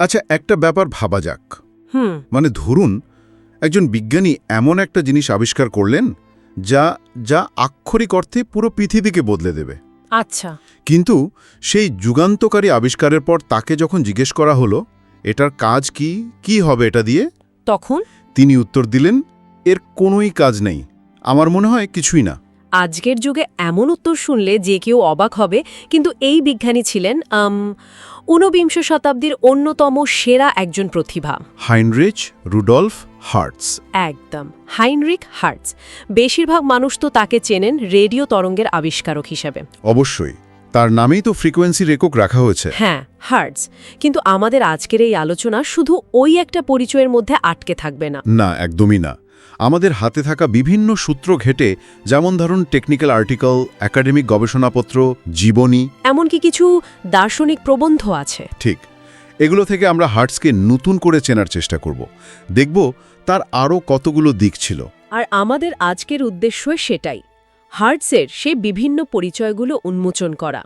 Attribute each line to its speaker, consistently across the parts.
Speaker 1: আচ্ছা, একটা ব্যাপার ভাবা যাক।
Speaker 2: হুম
Speaker 1: মানে ধরুন একজন বিজ্ঞানী এমন একটা জিনিস আবিষ্কার করলেন যা যা আক্ষরিক অর্থে পুরো পৃথিবীকে বদলে দেবে।
Speaker 2: আচ্ছা
Speaker 1: কিন্তু সেই যুগান্তকারী আবিষ্কারের পর তাকে যখন জিজ্ঞেস করা হলো এটার কাজ কি হবে এটা দিয়ে,
Speaker 2: তখন
Speaker 1: তিনি উত্তর দিলেন, এর কোনোই কাজ নেই, আমার মনে হয় কিছুই না।
Speaker 2: আজকের যুগে এমন উত্তর শুনলে যে কেউ অবাক হবে, কিন্তু এই বিজ্ঞানী ছিলেন ১৯ শতাব্দীর অন্যতম সেরা একজন প্রতিভা।
Speaker 1: হাইনরিচ রুডলফ হার্টস।
Speaker 2: একদম, হাইনরিক হার্টস। বেশিরভাগ মানুষ তো তাকে চেনেন রেডিও তরঙ্গের আবিষ্কারক হিসেবে।
Speaker 1: অবশ্যই, তার নামেই তো ফ্রিকোয়েন্সির একক রাখা হয়েছে।
Speaker 2: হ্যাঁ, হার্টস। কিন্তু আমাদের আজকের এই আলোচনা শুধু ওই একটা পরিচয়ের মধ্যে আটকে থাকবে না।
Speaker 1: না, একদমই না। আমাদের হাতে থাকা বিভিন্ন সূত্র ঘেটে, যেমন ধরুন টেকনিক্যাল আর্টিকেল, একাডেমিক গবেষণাপত্র, জীবনী,
Speaker 2: এমনকি কিছু দার্শনিক প্রবন্ধ আছে।
Speaker 1: ঠিক, এগুলো থেকে আমরা হার্টসকে নতুন করে চেনার চেষ্টা করব। দেখব তার আরও কতগুলো দিক ছিল।
Speaker 2: আর আমাদের আজকের উদ্দেশ্য সেটাই, হার্টসের সেই বিভিন্ন পরিচয়গুলো উন্মোচন করা।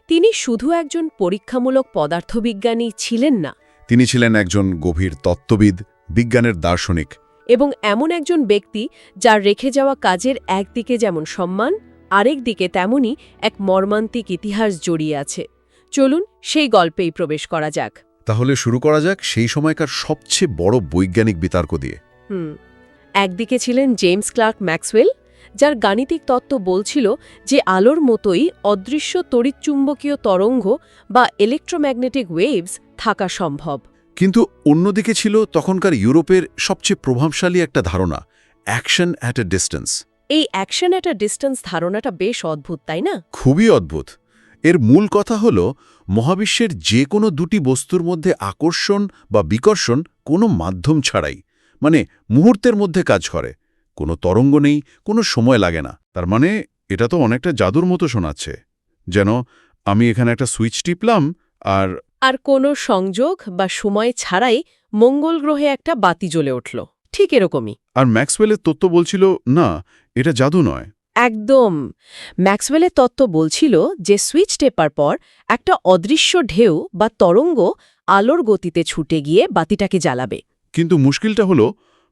Speaker 2: তিনি শুধু একজন পরীক্ষামূলক পদার্থবিজ্ঞানী ছিলেন না,
Speaker 1: তিনি ছিলেন একজন গভীর তত্ত্ববিদ, বিজ্ঞানের দার্শনিক।
Speaker 2: এবং এমন একজন ব্যক্তি যার রেখে যাওয়া কাজের একদিকে যেমন সম্মান, আরেক দিকে তেমনই এক মর্মান্তিক ইতিহাস জড়িয়ে আছে। চলুন সেই গল্পেই প্রবেশ করা যাক।
Speaker 1: তাহলে শুরু করা যাক সেই সময়কার সবচেয়ে বড় বৈজ্ঞানিক বিতর্ক দিয়ে।
Speaker 2: একদিকে ছিলেন জেমস ক্লার্ক ম্যাক্সওয়েল, যার গাণিতিক তত্ত্ব বলছিল যে আলোর মতোই অদৃশ্য তড়িৎচুম্বকীয় তরঙ্গ বা ইলেকট্রোম্যাগনেটিক ওয়েভস থাকা সম্ভব।
Speaker 1: কিন্তু অন্যদিকে ছিল তখনকার ইউরোপের সবচেয়ে প্রভাবশালী একটা ধারণা, অ্যাকশন অ্যাট এ ডিস্টেন্স।
Speaker 2: এই অ্যাকশন অ্যাট আ ডিস্টেন্স ধারণাটা বেশ অদ্ভুত, তাই না?
Speaker 1: খুবই অদ্ভুত। এর মূল কথা হল মহাবিশ্বের যে কোনো দুটি বস্তুর মধ্যে আকর্ষণ বা বিকর্ষণ কোনো মাধ্যম ছাড়াই, মানে মুহূর্তের মধ্যে কাজ করে। কোনো তরঙ্গ নেই, কোনো সময় লাগে না। তার মানে এটা তো অনেকটা জাদুর মতো শোনাচ্ছে, যেন আমি এখানে একটা সুইচ টিপলাম
Speaker 2: আর কোনো সংযোগ বা সময় ছাড়াই মঙ্গল গ্রহে একটা বাতি জ্বলে উঠল, ঠিক এরকমই।
Speaker 1: আর ম্যাক্সওয়েলের তত্ত্ব বলছিল না, এটা জাদু নয়।
Speaker 2: একদম। ম্যাক্সওয়েলের তত্ত্ব বলছিল যে সুইচ টেপার পর একটা অদৃশ্য ঢেউ বা তরঙ্গ আলোর গতিতে ছুটে গিয়ে বাতিটাকে জ্বালাবে।
Speaker 1: কিন্তু মুশকিলটা হলো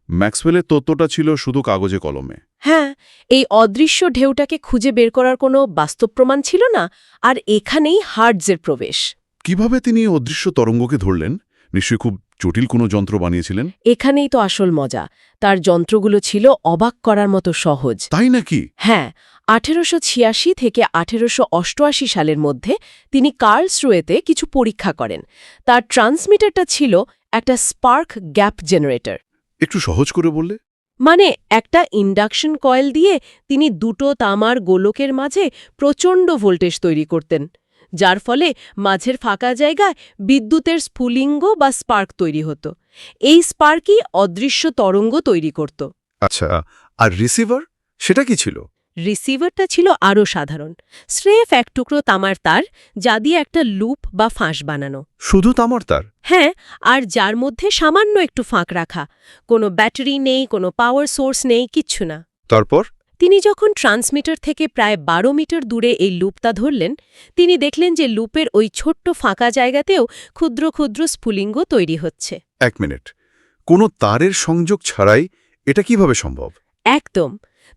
Speaker 1: ম্যাক্সওয়েলের তত্ত্বটা ছিল শুধু কাগজে কলমে।
Speaker 2: হ্যাঁ, এই অদৃশ্য ঢেউটাকে খুঁজে বের করার কোনো বাস্তব প্রমাণ ছিল না, আর এখানেই হার্টজের প্রবেশ।
Speaker 1: কিভাবে তিনি অদৃশ্য তরঙ্গকে ধরলেন? নিশ্চয়ই খুব জটিল কোনো যন্ত্র বানিয়েছিলেন।
Speaker 2: এখানেই তো আসল মজা। তার যন্ত্রগুলো ছিল অবাক করার মতো সহজ।
Speaker 1: তাই নাকি?
Speaker 2: হ্যাঁ, 1886 থেকে 1888 সালের মধ্যে তিনি কার্লসরুয়েতে কিছু পরীক্ষা করেন। তার ট্রান্সমিটারটা ছিল একটা স্পার্ক গ্যাপ জেনারেটর।
Speaker 1: একটু সহজ করে বললে?
Speaker 2: মানে একটা ইন্ডাকশন কয়েল দিয়ে তিনি দুটো তামার গোলকের মাঝে প্রচণ্ড ভোল্টেজ তৈরি করতেন, যার ফলে মাঝের ফাঁকা জায়গায় বিদ্যুতের স্ফুলিঙ্গ বা স্পার্ক তৈরি হতো। এই স্পার্কই অদৃশ্য তরঙ্গ তৈরি করত।
Speaker 1: আচ্ছা, আর রিসিভার সেটা কি ছিল?
Speaker 2: রিসিভারটা ছিল আরও সাধারণ, স্রেফ এক টুকরো তামার তার, যা দিয়ে একটা লুপ বা ফাঁস বানানো।
Speaker 1: শুধু তামার তার?
Speaker 2: হ্যাঁ, আর যার মধ্যে সামান্য একটু ফাঁক রাখা। কোনো ব্যাটারি নেই, কোনো পাওয়ার সোর্স নেই, কিচ্ছু না।
Speaker 1: তারপর?
Speaker 2: তিনি যখন ট্রান্সমিটার থেকে প্রায় 12 মিটার দূরে এই লুপটা ধরলেন, তিনি দেখলেন যে লুপের ওই ছোট্ট ফাঁকা জায়গাতেও ক্ষুদ্র ক্ষুদ্র স্ফুলিঙ্গ তৈরি হচ্ছে।
Speaker 1: এক মিনিট, কোনো তারের সংযোগ ছাড়াই এটা কিভাবে সম্ভব?
Speaker 2: একদম।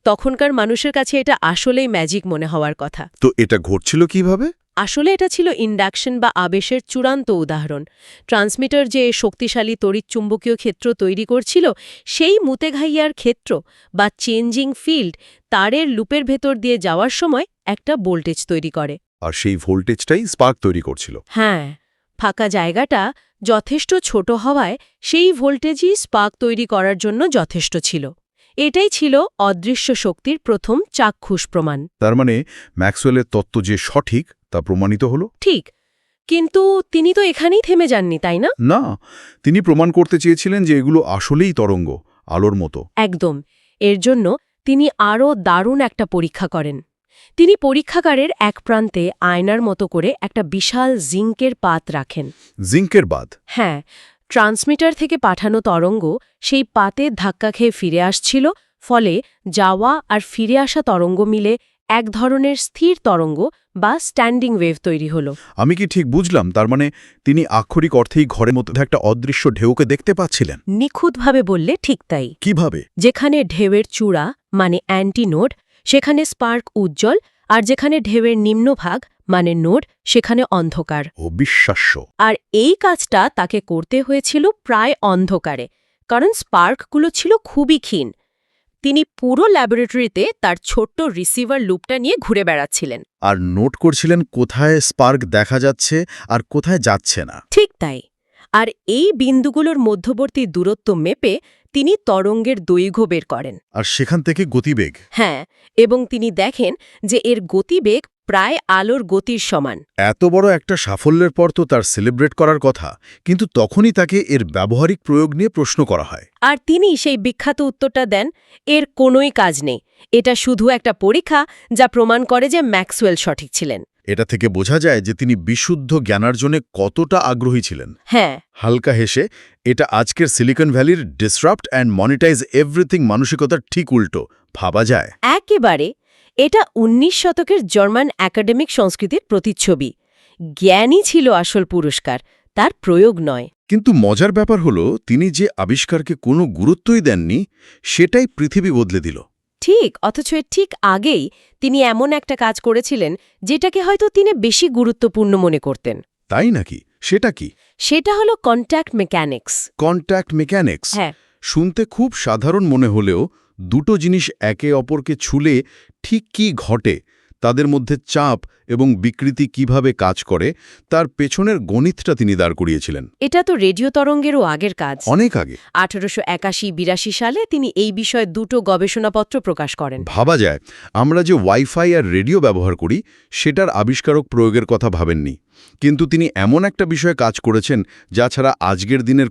Speaker 2: তখনকার মানুষের কাছে এটা আসলেই ম্যাজিক মনে হওয়ার কথা।
Speaker 1: তো এটা ঘটছিল কিভাবে?
Speaker 2: আসলে এটা ছিল ইন্ডাকশন বা আবেশের চূড়ান্ত উদাহরণ। ট্রান্সমিটার যে শক্তিশালী তড়িৎচুম্বকীয় ক্ষেত্র তৈরি করছিল, সেই মুতেঘাইয়ার ক্ষেত্র বা চেঞ্জিং ফিল্ড তারের লুপের ভেতর দিয়ে যাওয়ার সময় একটা ভোল্টেজ তৈরি করে।
Speaker 1: আর সেই ভোল্টেজটাই স্পার্ক তৈরি করছিল।
Speaker 2: হ্যাঁ, ফাঁকা জায়গাটা যথেষ্ট ছোট হওয়ায় সেই ভোল্টেজই স্পার্ক তৈরি করার জন্য যথেষ্ট ছিল। এটাই ছিল অদৃশ্য শক্তির প্রথম চাক্ষুষ প্রমাণ।
Speaker 1: তার মানে ম্যাক্সওয়েলের তত্ত্ব যে সঠিক তা প্রমাণিত হলো?
Speaker 2: ঠিক, কিন্তু তিনি তো এখানেই থেমে যাননি, তাই না?
Speaker 1: না, তিনি প্রমাণ করতে চেয়েছিলেন যে এগুলো আসলেই তরঙ্গ, আলোর মতো।
Speaker 2: একদম। এর জন্য তিনি আরও দারুণ একটা পরীক্ষা করেন। তিনি পরীক্ষাগারের এক প্রান্তে আয়নার মতো করে একটা বিশাল জিঙ্কের পাত রাখেন।
Speaker 1: জিঙ্কের বাদ?
Speaker 2: হ্যাঁ, ট্রান্সমিটার থেকে পাঠানো তরঙ্গ সেই পাতে ধাক্কা খেয়ে ফিরে আসছিল, ফলে যাওয়া আর ফিরে আসা তরঙ্গ মিলে এক ধরনের স্থির তরঙ্গ বা স্ট্যান্ডিং ওয়েভ তৈরি হলো।
Speaker 3: আমি কি ঠিক বুঝলাম, তার মানে তিনি আক্ষরিক অর্থেই ঘরের মধ্যে একটা অদৃশ্য ঢেউকে দেখতে পাচ্ছিলেন?
Speaker 2: নিখুঁতভাবে বললে ঠিক তাই।
Speaker 3: কিভাবে?
Speaker 2: যেখানে ঢেউয়ের চূড়া মানে অ্যান্টিনোড, সেখানে স্পার্ক উজ্জ্বল, আর যেখানে ঢেউয়ের নিম্নভাগ মানে নোড, সেখানে অন্ধকার।
Speaker 3: অবিশ্বাস্য।
Speaker 2: আর এই কাজটা তাকে করতে হয়েছিল প্রায় অন্ধকারে, কারণ স্পার্কগুলো ছিল খুবই ক্ষীণ। তিনি পুরো ল্যাবরেটরিতে তার ছোট্ট রিসিভার লুপটা নিয়ে ঘুরে বেড়াচ্ছিলেন।
Speaker 3: আর নোট করছিলেন কোথায় স্পার্ক দেখা যাচ্ছে আর কোথায় যাচ্ছে না।
Speaker 2: ঠিক তাই। আর এই বিন্দুগুলোর মধ্যবর্তী দূরত্ব মেপে তিনি তরঙ্গের দৈর্ঘ্য বের করেন।
Speaker 3: আর সেখান থেকে গতিবেগ।
Speaker 2: হ্যাঁ, এবং তিনি দেখেন যে এর গতিবেগ প্রায় আলোর গতির সমান।
Speaker 3: এত বড় একটা সাফল্যের পর তো তার সেলিব্রেট করার কথা, কিন্তু তখনই তাকে এর ব্যবহারিক প্রয়োগ নিয়ে প্রশ্ন করা হয়।
Speaker 2: আর তিনি সেই বিখ্যাত উত্তরটা দেন, এর কোনোই কাজ নেই, এটা শুধু একটা পরীক্ষা যা প্রমাণ করে যে ম্যাক্সওয়েল সঠিক ছিলেন।
Speaker 3: এটা থেকে বোঝা যায় যে তিনি বিশুদ্ধ জ্ঞানার্জনে কতটা আগ্রহী ছিলেন।
Speaker 2: হ্যাঁ,
Speaker 3: হালকা হেসে, এটা আজকের সিলিকন ভ্যালির ডিসরাপ্ট অ্যান্ড মনিটাইজ এভরিথিং মানসিকতার ঠিক উল্টো ভাবা যায়।
Speaker 2: একেবারে। এটা ১৯ শতকের জার্মান একাডেমিক সংস্কৃতির প্রতিচ্ছবি। জ্ঞানই ছিল আসল পুরস্কার, তার প্রয়োগ নয়।
Speaker 3: কিন্তু মজার ব্যাপার হলো, তিনি যে আবিষ্কারকে কোনো গুরুত্বই দেননি, সেটাই পৃথিবী বদলে দিল।
Speaker 2: ঠিক, অথচ এর ঠিক আগেই তিনি এমন একটা কাজ করেছিলেন যেটাকে হয়তো তিনি বেশি গুরুত্বপূর্ণ মনে করতেন।
Speaker 3: তাই নাকি? সেটা কি?
Speaker 2: সেটা হলো কন্ট্যাক্ট মেকানিক্স।
Speaker 3: Contact mechanics.
Speaker 2: হ্যাঁ,
Speaker 3: শুনতে খুব সাধারণ মনে হলেও দুটো জিনিস একে অপরকে ছুলে ঠিক কী ঘটে, তাদের মধ্যে চাপ এবং বিকৃতি কিভাবে কাজ করে, তার পেছনের গণিতটা তিনি দাঁড় করিয়েছিলেন।
Speaker 2: এটা তো রেডিও তরঙ্গেরও আগের কাজ।
Speaker 3: অনেক আগে।
Speaker 2: 1881-82 সালে তিনি এই বিষয়ে দুটো গবেষণাপত্র প্রকাশ করেন।
Speaker 3: ভাবা যায়, আমরা যে ওয়াইফাই আর রেডিও ব্যবহার করি, সেটার আবিষ্কারক প্রয়োগের কথা ভাবেননি, কিন্তু তিনি এমন একটা বিষয়ে কাজ করেছেন যা ছাড়া আজকের দিনের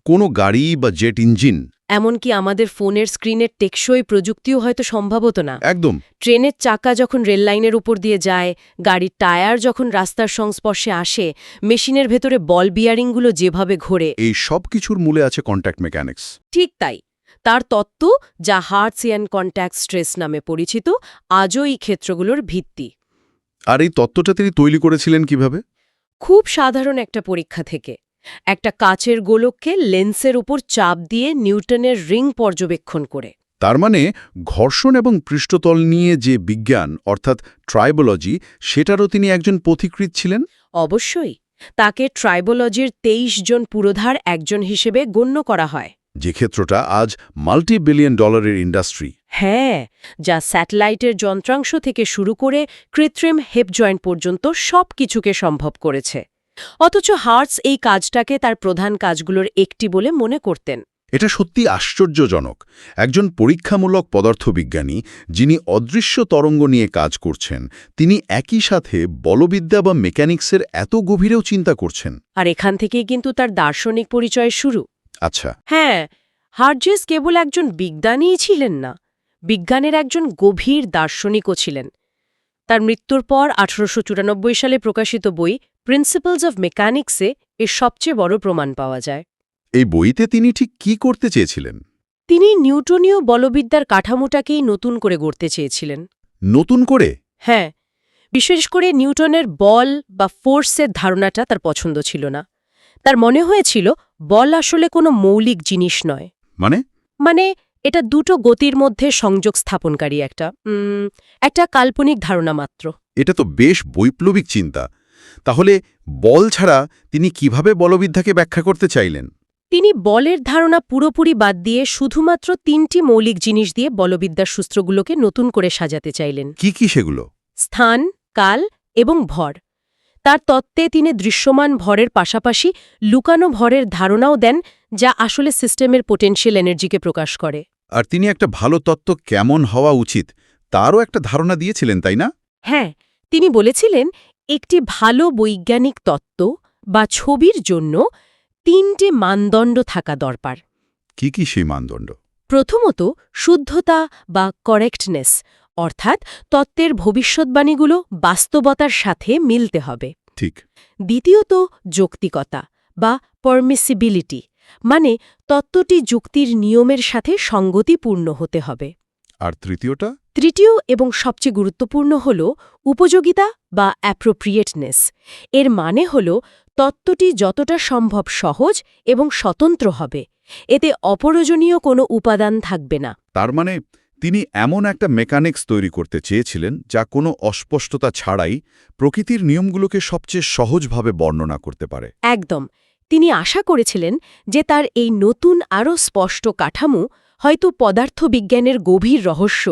Speaker 3: কোনো গাড়ি বা জেট ইঞ্জিন,
Speaker 2: এমনকি আমাদের ফোনের স্ক্রিনের টেকসই প্রযুক্তিও হয়তো সম্ভব হতো না।
Speaker 3: একদম।
Speaker 2: ট্রেনের চাকা যখন রেললাইনের উপর দিয়ে যায়, গাড়ির টায়ার যখন রাস্তার সংস্পর্শে আসে, মেশিনের ভেতরে বল বিয়ারিংগুলো যেভাবে ঘোরে,
Speaker 3: এই সব কিছুর মূলে আছে কন্ট্যাক্ট মেকানিক্স।
Speaker 2: ঠিক তাই। তার তত্ত্ব, যা হার্টসিয়ান কন্ট্যাক্ট স্ট্রেস নামে পরিচিত, আজও এই ক্ষেত্রগুলোর ভিত্তি।
Speaker 3: আর এই তত্ত্বটা তিনি তৈরি করেছিলেন কিভাবে?
Speaker 2: খুব সাধারণ একটা পরীক্ষা থেকে। একটা কাচের গোলককে লেন্সের উপর চাপ দিয়ে নিউটনের রিং পর্যবেক্ষণ করে।
Speaker 3: তার মানে ঘর্ষণ এবং পৃষ্ঠতল নিয়ে যে বিজ্ঞান, অর্থাৎ ট্রাইবোলজি, সেটারও তিনি একজন পথিকৃৎ ছিলেন।
Speaker 2: অবশ্যই। তাকে ট্রাইবোলজির ২৩ জন পুরোধার একজন হিসেবে গণ্য করা হয়।
Speaker 3: যে ক্ষেত্রটা আজ মাল্টি-বিলিয়ন ডলারের ইন্ডাস্ট্রি।
Speaker 2: হ্যাঁ, যা স্যাটেলাইটের যন্ত্রাংশ থেকে শুরু করে কৃত্রিম হেপ জয়েন্ট পর্যন্ত সব কিছুকে সম্ভব করেছে। অথচ হার্টস এই কাজটাকে তার প্রধান কাজগুলোর একটি বলে মনে করতেন।
Speaker 3: এটা সত্যি আশ্চর্যজনক। একজন পরীক্ষামূলক পদার্থবিজ্ঞানী, যিনি অদৃশ্য তরঙ্গ নিয়ে কাজ করছেন, তিনি একই সাথে বলবিদ্যা বা মেকানিক্সের এত গভীরেও চিন্তা করছেন।
Speaker 2: আর এখান থেকেই কিন্তু তার দার্শনিক পরিচয়ের শুরু।
Speaker 3: আচ্ছা।
Speaker 2: হ্যাঁ, হার্টজেস কেবল একজন বিজ্ঞানীই ছিলেন না, বিজ্ঞানের একজন গভীর দার্শনিকও ছিলেন। তার মৃত্যুর পর 1894 সালে প্রকাশিত বই প্রিন্সিপলস অব মেকানিক্সে এর সবচেয়ে বড় প্রমাণ পাওয়া যায়।
Speaker 3: এই বইতে তিনি ঠিক কি করতে চেয়েছিলেন?
Speaker 2: তিনি নিউটনীয় বলবিদ্যার কাঠামোটাকেই নতুন করে গড়তে চেয়েছিলেন।
Speaker 3: নতুন করে?
Speaker 2: হ্যাঁ, বিশেষ করে নিউটনের বল বা ফোর্সের ধারণাটা তার পছন্দ ছিল না। তার মনে হয়েছিল বল আসলে কোনো মৌলিক জিনিস নয়।
Speaker 3: মানে?
Speaker 2: এটা দুটো গতির মধ্যে সংযোগ স্থাপনকারী একটা কাল্পনিক ধারণা মাত্র।
Speaker 3: এটা তো বেশ বৈপ্লবিক চিন্তা। তাহলে বল ছাড়া তিনি কিভাবে বলবিদ্যাকে ব্যাখ্যা করতে চাইলেন?
Speaker 2: তিনি বলের ধারণা পুরোপুরি বাদ দিয়ে শুধুমাত্র ৩টি মৌলিক জিনিস দিয়ে বলবিদ্যার সূত্রগুলোকে নতুন করে সাজাতে চাইলেন।
Speaker 3: কি সেগুলো?
Speaker 2: স্থান, কাল এবং ভর। তার তত্ত্বে তিনি দৃশ্যমান ভরের পাশাপাশি লুকানো ভরের ধারণাও দেন, যা আসলে সিস্টেমের পোটেনশিয়াল এনার্জিকে প্রকাশ করে।
Speaker 3: আর তিনি একটা ভালো তত্ত্ব কেমন হওয়া উচিত তারও একটা ধারণা দিয়েছিলেন, তাই না?
Speaker 2: হ্যাঁ, তিনি বলেছিলেন একটি ভালো বৈজ্ঞানিক তত্ত্ব বা ছবির জন্য ৩টে মানদণ্ড থাকা দরকার।
Speaker 3: কি সেই মানদণ্ড?
Speaker 2: প্রথমত, শুদ্ধতা বা কারেক্টনেস, অর্থাৎ তত্ত্বের ভবিষ্যৎবাণীগুলো বাস্তবতার সাথে মিলতে হবে।
Speaker 3: ঠিক।
Speaker 2: দ্বিতীয়ত, যৌক্তিকতা বা পারমিসিবিলিটি, মানে তত্ত্বটি যুক্তির নিয়মের সাথে সঙ্গতিপূর্ণ হতে হবে।
Speaker 3: আর তৃতীয়টা?
Speaker 2: তৃতীয় এবং সবচেয়ে গুরুত্বপূর্ণ হল উপযোগিতা বা অ্যাপ্রোপ্রিয়েটনেস। এর মানে হল তত্ত্বটি যতটা সম্ভব সহজ এবং স্বতন্ত্র হবে, এতে অপ্রয়োজনীয় কোনো উপাদান থাকবে না।
Speaker 3: তার মানে তিনি এমন একটা মেকানিক্স তৈরি করতে চেয়েছিলেন যা কোনো অস্পষ্টতা ছাড়াই প্রকৃতির নিয়মগুলোকে সবচেয়ে সহজভাবে বর্ণনা করতে পারে।
Speaker 2: একদম। তিনি আশা করেছিলেন যে তার এই নতুন আরও স্পষ্ট কাঠামো হয়তো পদার্থবিজ্ঞানের গভীর রহস্য,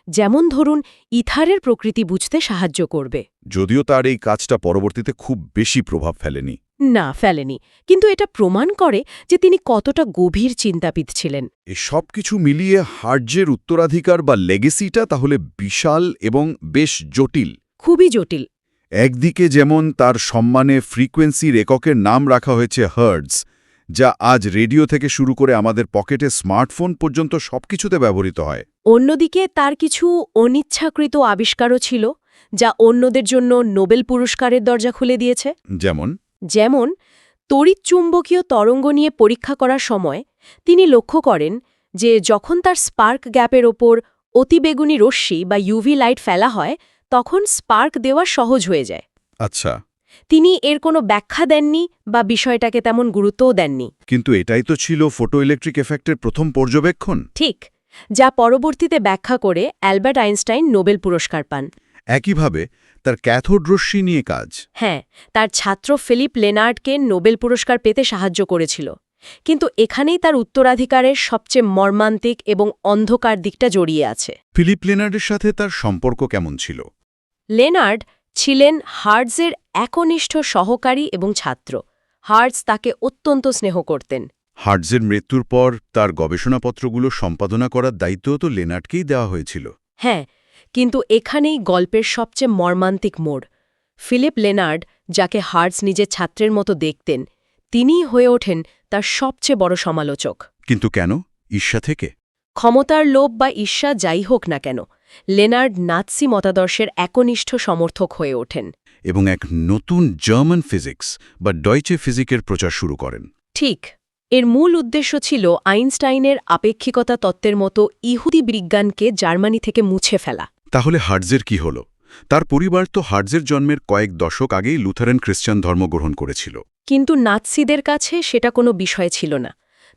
Speaker 2: যেমন ধরুন ইথারের প্রকৃতি বুঝতে সাহায্য করবে।
Speaker 3: যদিও তার এই কাজটা পরবর্তীতে খুব বেশি প্রভাব ফেলেনি।
Speaker 2: না, ফেলেনি, কিন্তু এটা প্রমাণ করে যে তিনি কতটা গভীর চিন্তাবিদ ছিলেন।
Speaker 3: এই সব কিছু মিলিয়ে হার্টজের উত্তরাধিকার বা লেগেসিটা তাহলে বিশাল এবং বেশ জটিল।
Speaker 2: খুবই জটিল।
Speaker 3: একদিকে যেমন তার সম্মানে ফ্রিকোয়েন্সির এককের নাম রাখা হয়েছে হার্টজ, যা আজ রেডিও থেকে শুরু করে আমাদের পকেটে স্মার্টফোন পর্যন্ত সবকিছুতে ব্যবহৃত হয়।
Speaker 2: অন্যদিকে তার কিছু অনিচ্ছাকৃত আবিষ্কারও ছিল, যা অন্যদের জন্য নোবেল পুরস্কারের দরজা খুলে দিয়েছে। যেমন তড়িৎচুম্বকীয় তরঙ্গ নিয়ে পরীক্ষা করার সময় তিনি লক্ষ্য করেন যে যখন তার স্পার্ক গ্যাপের ওপর অতিবেগুনি রশ্মি বা ইউভি লাইট ফেলা হয়, তখন স্পার্ক দেওয়া সহজ হয়ে যায়।
Speaker 3: আচ্ছা,
Speaker 2: তিনি এর কোনো ব্যাখ্যা দেননি বা বিষয়টাকে তেমন গুরুত্বও দেননি।
Speaker 3: কিন্তু এটাই তো ছিল ফটোইলেকট্রিক এফেক্টের প্রথম পর্যবেক্ষণ।
Speaker 2: ঠিক, যা পরবর্তীতে ব্যাখ্যা করে অ্যালবার্ট আইনস্টাইন নোবেল পুরস্কার পান।
Speaker 3: একইভাবে তার ক্যাথোড রশ্মি নিয়ে কাজ।
Speaker 2: হ্যাঁ, তার ছাত্র ফিলিপ লেনার্ডকে নোবেল পুরস্কার পেতে সাহায্য করেছিল। কিন্তু এখানেই তার উত্তরাধিকারের সবচেয়ে মর্মান্তিক এবং অন্ধকার দিকটা জড়িয়ে আছে।
Speaker 3: ফিলিপ লেনার্ডের সাথে তার সম্পর্ক কেমন ছিল?
Speaker 2: লেনার্ড ছিলেন হার্টজের একনিষ্ঠ সহকারী এবং ছাত্র। হার্টজ তাকে অত্যন্ত স্নেহ করতেন।
Speaker 3: হার্টজের মৃত্যুর পর তার গবেষণাপত্রগুলো সম্পাদনা করার দায়িত্বও তো লেনার্ডকেই দেওয়া হয়েছিল।
Speaker 2: হ্যাঁ, কিন্তু এখানেই গল্পের সবচেয়ে মর্মান্তিক মোড়। ফিলিপ লেনার্ড, যাকে হার্টজ নিজের ছাত্রের মতো দেখতেন, তিনিই হয়ে ওঠেন তার সবচেয়ে বড় সমালোচক।
Speaker 3: কিন্তু কেন? ঈর্ষা থেকে?
Speaker 2: ক্ষমতার লোভ বা ঈর্ষা যাই হোক না কেন, লেনার্ড নাৎসি মতাদর্শের একনিষ্ঠ সমর্থক হয়ে ওঠেন
Speaker 3: এবং এক নতুন জার্মান ফিজিক্স বা ডয়চে ফিজিকের প্রচার শুরু করেন।
Speaker 2: ঠিক, এর মূল উদ্দেশ্য ছিল আইনস্টাইনের আপেক্ষিকতা তত্ত্বের মতো ইহুদি বিজ্ঞানকে জার্মানি থেকে মুছে ফেলা।
Speaker 3: তাহলে হার্টজের কি হল? তার পরিবার তো হার্টজের জন্মের কয়েক দশক আগেই লুথারান খ্রিস্টান ধর্ম গ্রহণ করেছিল।
Speaker 2: কিন্তু নাৎসিদের কাছে সেটা কোনো বিষয় ছিল না।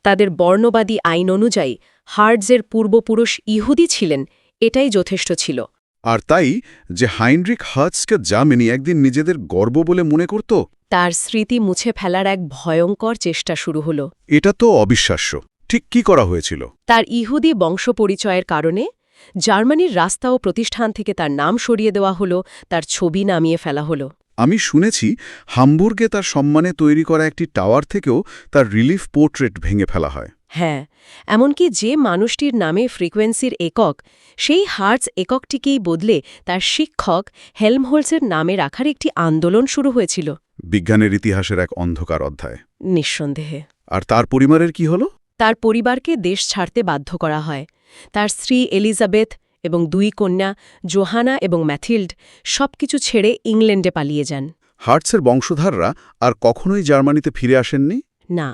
Speaker 2: তাদের বর্ণবাদী আইন অনুযায়ী হার্টজের পূর্বপুরুষ ইহুদি ছিলেন, এটাই যথেষ্ট ছিল।
Speaker 3: আর তাই যে হাইনরিখ হার্টজকে জার্মানি একদিন নিজেদের গর্ব বলে মনে করত,
Speaker 2: তার স্মৃতি মুছে ফেলার এক ভয়ঙ্কর চেষ্টা শুরু হল।
Speaker 3: এটা তো অবিশ্বাস্য। ঠিক কি করা হয়েছিল?
Speaker 2: তার ইহুদি বংশপরিচয়ের কারণে জার্মানির রাস্তা ও প্রতিষ্ঠান থেকে তার নাম সরিয়ে দেওয়া হল, তার ছবি নামিয়ে ফেলা হল।
Speaker 3: আমি শুনেছি হামবুর্গে তার সম্মানে তৈরি করা একটি টাওয়ার থেকেও তার রিলিফ পোর্ট্রেট ভেঙে ফেলা হয়।
Speaker 2: হ্যাঁ, এমনকি যে মানুষটির নামে ফ্রিকোয়েন্সির একক, সেই হার্টজ এককটিকেই বদলে তার শিক্ষক হেলমহোল্টসের নামে রাখার একটি আন্দোলন শুরু হয়েছিল।
Speaker 3: বিজ্ঞানের ইতিহাসের এক অন্ধকার অধ্যায়।
Speaker 2: নিঃসন্দেহে।
Speaker 3: আর তার পরিবারের কি হলো?
Speaker 2: তার পরিবারকে দেশ ছাড়তে বাধ্য করা হয়। তার স্ত্রী এলিজাবেথ এবং দুই কন্যা জোহানা এবং ম্যাথিল্ড সবকিছু ছেড়ে ইংল্যান্ডে পালিয়ে যান।
Speaker 3: হার্টসের বংশধাররা আর কখনোই জার্মানিতে ফিরে আসেননি?
Speaker 2: না,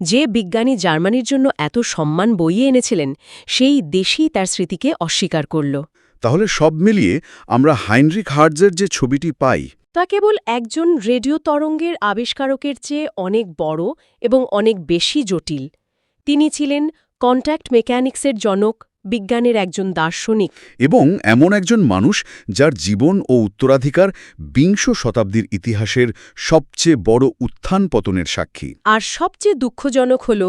Speaker 2: যে বিজ্ঞানী জার্মানির জন্য এত সম্মান বইয়ে এনেছিলেন, সেই দেশই তার স্মৃতিকে অস্বীকার করল।
Speaker 3: তাহলে সব মিলিয়ে আমরা হাইনরিখ হার্টজের যে ছবিটি পাই,
Speaker 2: তা কেবল একজন রেডিও তরঙ্গের আবিষ্কারকের চেয়ে অনেক বড় এবং অনেক বেশি জটিল। তিনি ছিলেন কন্ট্যাক্ট মেকানিক্সের জনক, বিজ্ঞানের একজন দার্শনিক
Speaker 3: এবং এমন একজন মানুষ যার জীবন ও উত্তরাধিকার বিংশ শতাব্দীর ইতিহাসের সবচেয়ে বড় উত্থান পতনের সাক্ষী।
Speaker 2: আর সবচেয়ে দুঃখজনক হল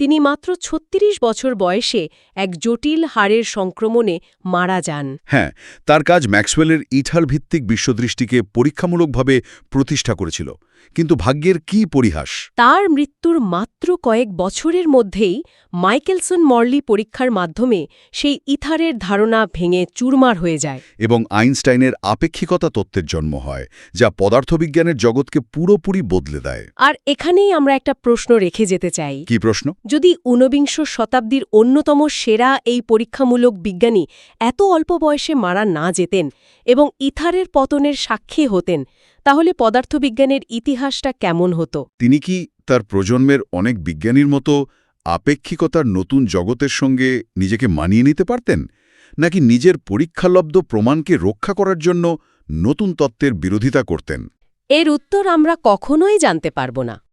Speaker 2: তিনি মাত্র ৩৬ বছর বয়সে এক জটিল হাড়ের সংক্রমণে মারা যান।
Speaker 3: হ্যাঁ, তার কাজ ম্যাক্সওয়েলের ইথার ভিত্তিক বিশ্বদৃষ্টিকে পরীক্ষামূলকভাবে প্রতিষ্ঠা করেছিল। কিন্তু ভাগ্যের কি পরিহাস!
Speaker 2: তার মৃত্যুর মাত্র কয়েক বছরের মধ্যেই মাইকেলসন মর্লি পরীক্ষার মাধ্যমে সেই ইথারের ধারণা ভেঙে চুরমার হয়ে যায়
Speaker 3: এবং আইনস্টাইনের আপেক্ষিকতা তত্ত্বের জন্ম হয়, যা পদার্থবিজ্ঞানের জগৎকে পুরোপুরি বদলে দেয়।
Speaker 2: আর এখানেই আমরা একটা প্রশ্ন রেখে যেতে চাই।
Speaker 3: কি প্রশ্ন?
Speaker 2: যদি ঊনবিংশ শতাব্দীর অন্যতম সেরা এই পরীক্ষামূলক বিজ্ঞানী এত অল্প বয়সে মারা না যেতেন এবং ইথারের পতনের সাক্ষী হতেন, তাহলে পদার্থবিজ্ঞানের ইতিহাসটা কেমন হতো?
Speaker 3: তিনি কি তার প্রজন্মের অনেক বিজ্ঞানীর মতো আপেক্ষিকতার নতুন জগতের সঙ্গে নিজেকে মানিয়ে নিতে পারতেন? নাকি নিজের পরীক্ষালব্ধ প্রমাণকে রক্ষা করার জন্য নতুন তত্ত্বের বিরোধিতা করতেন?
Speaker 2: এর উত্তর আমরা কখনোই জানতে পারব না।